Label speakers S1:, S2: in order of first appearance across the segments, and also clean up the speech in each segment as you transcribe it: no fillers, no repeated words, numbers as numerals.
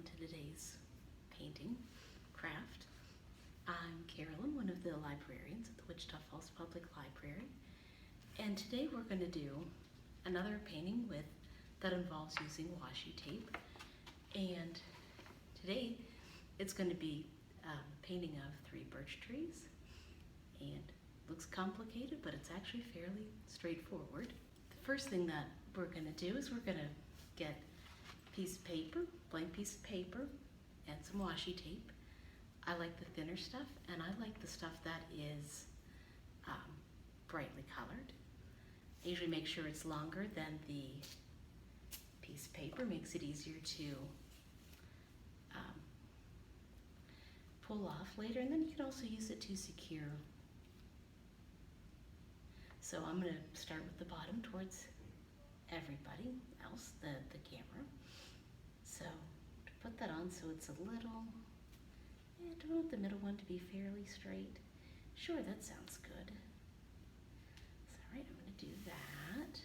S1: on to today's painting craft. I'm Carolyn, one of the librarians at the Wichita Falls Public Library, and today we're going to do another painting that involves using washi tape. And today it's going to be painting of 3 birch trees, and looks complicated, but it's actually fairly straightforward. The first thing that we're going to do is we're going to get a piece of paper, blank piece of paper, and some washi tape. I like the thinner stuff, and I like the stuff that is brightly colored. I usually make sure it's longer than the piece of paper, makes it easier to pull off later, and then you can also use it to secure. So I'm going to start with the bottom towards everybody else, the camera. So to put that on so it's a little, I don't want the middle one to be fairly straight. Sure, that sounds good. So, all right, I'm going to do that.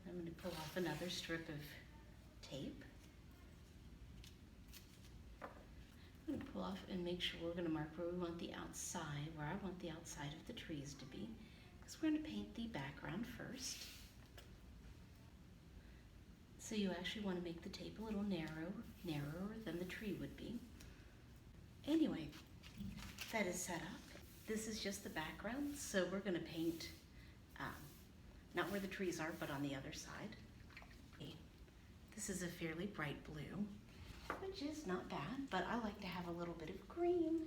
S1: I'm going to pull off another strip of tape. I'm going to pull off and make sure we're going to mark where we want the outside, where I want the outside of the trees to be, because we're going to paint the background first. So you actually want to make the tape a little narrower than the tree would be. Anyway, that is set up. This is just the background, so we're going to paint not where the trees are, but on the other side. This is a fairly bright blue, which is not bad, but I like to have a little bit of green.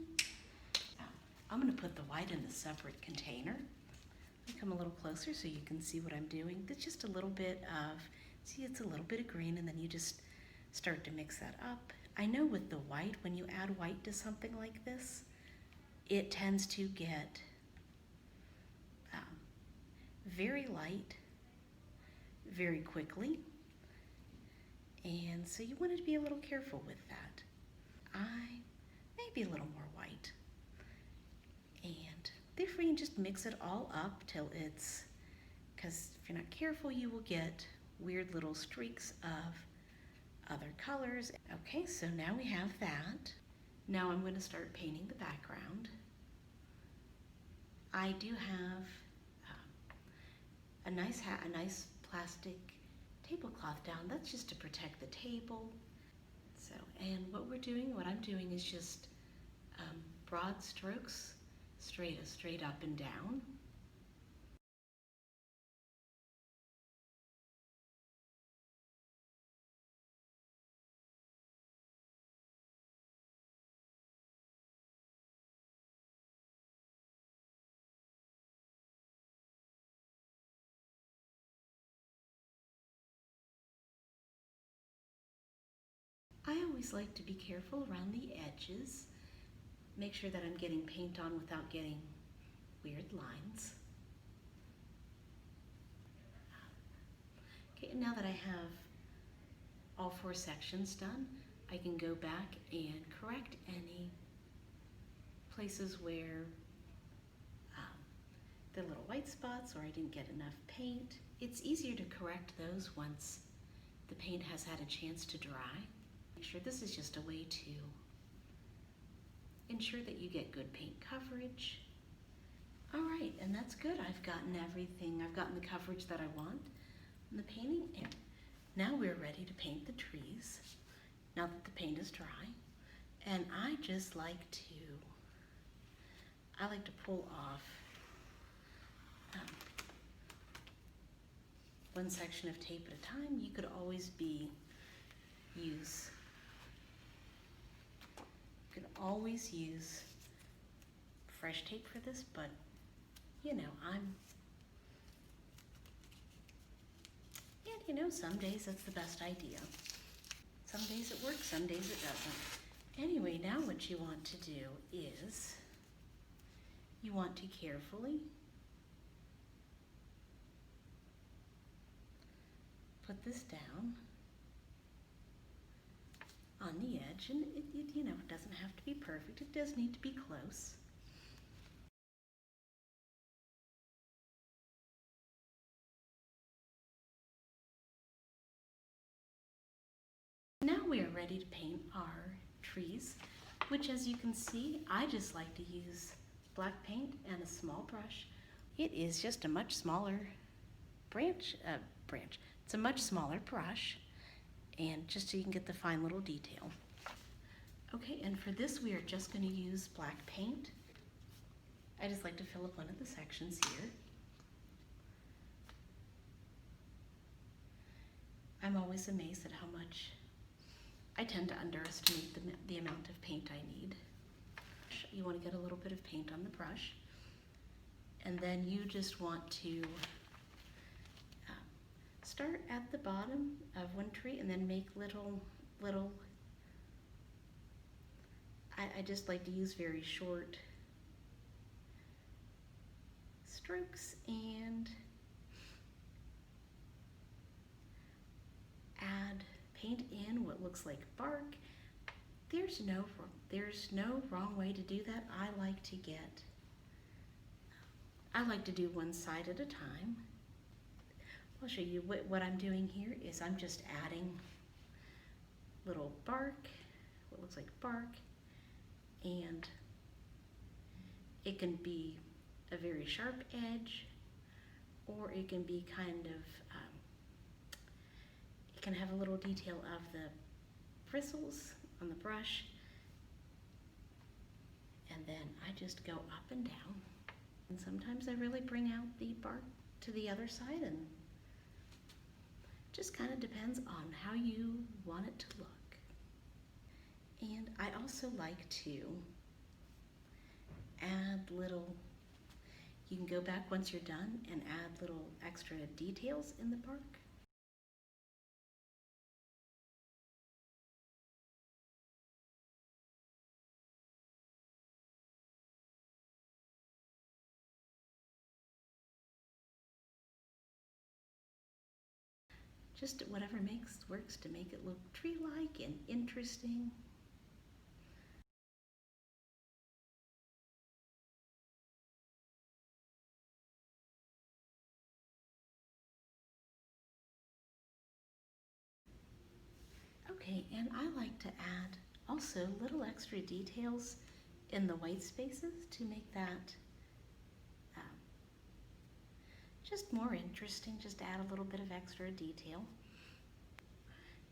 S1: I'm going to put the white in a separate container. Let me come a little closer so you can see what I'm doing. It's just a little bit of, see, it's a little bit of green, and then you just start to mix that up. I know with the white, when you add white to something like this, it tends to get very light very quickly. And so you want to be a little careful with that. Maybe a little more white. And therefore you can just mix it all up till it's, because if you're not careful, you will get weird little streaks of other colors. Okay, so now we have that. Now I'm going to start painting the background. I do have a nice plastic tablecloth down. That's just to protect the table. So, and what I'm doing is just broad strokes, straight up and down. I always like to be careful around the edges. Make sure that I'm getting paint on without getting weird lines. Okay, and now that I have all 4 sections done, I can go back and correct any places where there are little white spots or I didn't get enough paint. It's easier to correct those once the paint has had a chance to dry. Make sure this is just a way to ensure that you get good paint coverage. All right, and that's good. I've gotten everything. I've gotten the coverage that I want in the painting. And now we're ready to paint the trees, now that the paint is dry. And I like to pull off one section of tape at a time. You could always use fresh tape for this, but you know, some days that's the best idea. Some days it works, some days it doesn't. Anyway, now what you want to do is you want to carefully put this down on the edge, and it doesn't have to be perfect. It does need to be close. now we are ready to paint our trees, which, as you can see, I just like to use black paint and a small brush. It is just a much smaller branch. It's a much smaller brush, and just so you can get the fine little detail. Okay, and for this we are just going to use black paint. I just like to fill up one of the sections here. I'm always amazed at how much I tend to underestimate the amount of paint I need. You want to get a little bit of paint on the brush, and then you just want to start at the bottom of one tree and then make little I just like to use very short strokes and add paint in what looks like bark. There's no wrong way to do that. I like to do one side at a time. I'll show you what I'm doing here is I'm just adding little bark, what looks like bark, and it can be a very sharp edge, or it can be kind of, it can have a little detail of the bristles on the brush, and then I just go up and down. And sometimes I really bring out the bark to the other side, and just kind of depends on how you want it to look. And I also like to add little, you can go back once you're done and add little extra details in the bark. Just whatever works to make it look tree-like and interesting. Okay, and I like to add also little extra details in the white spaces to make that just more interesting. Just add a little bit of extra detail.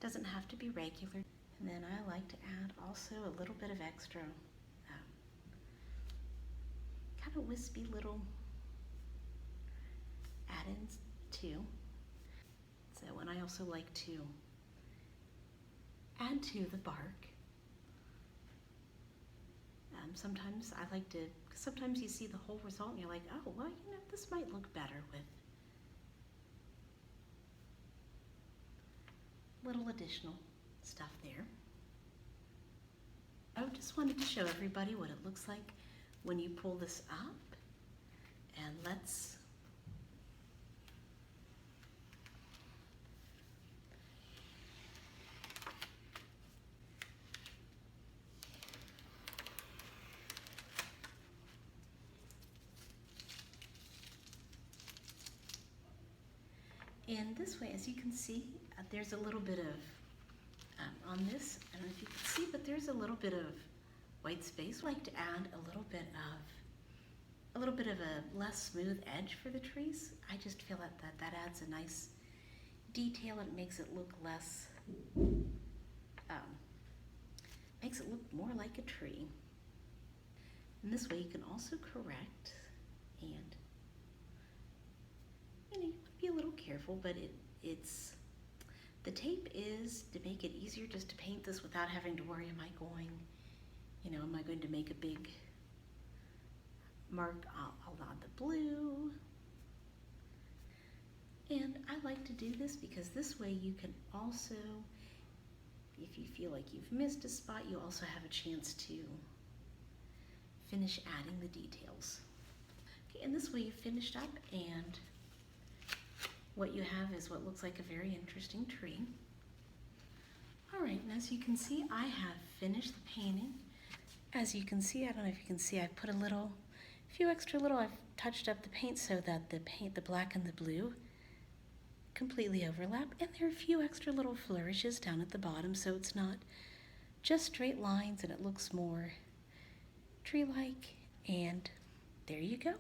S1: Doesn't have to be regular. And then I like to add also a little bit of extra kind of wispy little add-ins too. So, and I also like to add to the bark. Sometimes I like to, because sometimes you see the whole result and you're like, oh, well, you know, this might look better with little additional stuff there. I just wanted to show everybody what it looks like when you pull this up, and let's and this way, as you can see, there's a little bit of, on this, I don't know if you can see, but there's a little bit of white space. I like to add a little bit of a less smooth edge for the trees. I just feel that adds a nice detail and makes it look less, makes it look more like a tree. And this way you can also correct, and you know, you want to be a little careful, but it's the tape is to make it easier just to paint this without having to worry, am I going to make a big mark on the blue? And I like to do this because this way you can also, if you feel like you've missed a spot, you also have a chance to finish adding the details. Okay, and this way you've finished up, and what you have is what looks like a very interesting tree. All right, and as you can see, I have finished the painting. As you can see, I don't know if you can see, I've put I've touched up the paint so that the black and the blue completely overlap, and there are a few extra little flourishes down at the bottom, so it's not just straight lines and it looks more tree-like. And there you go.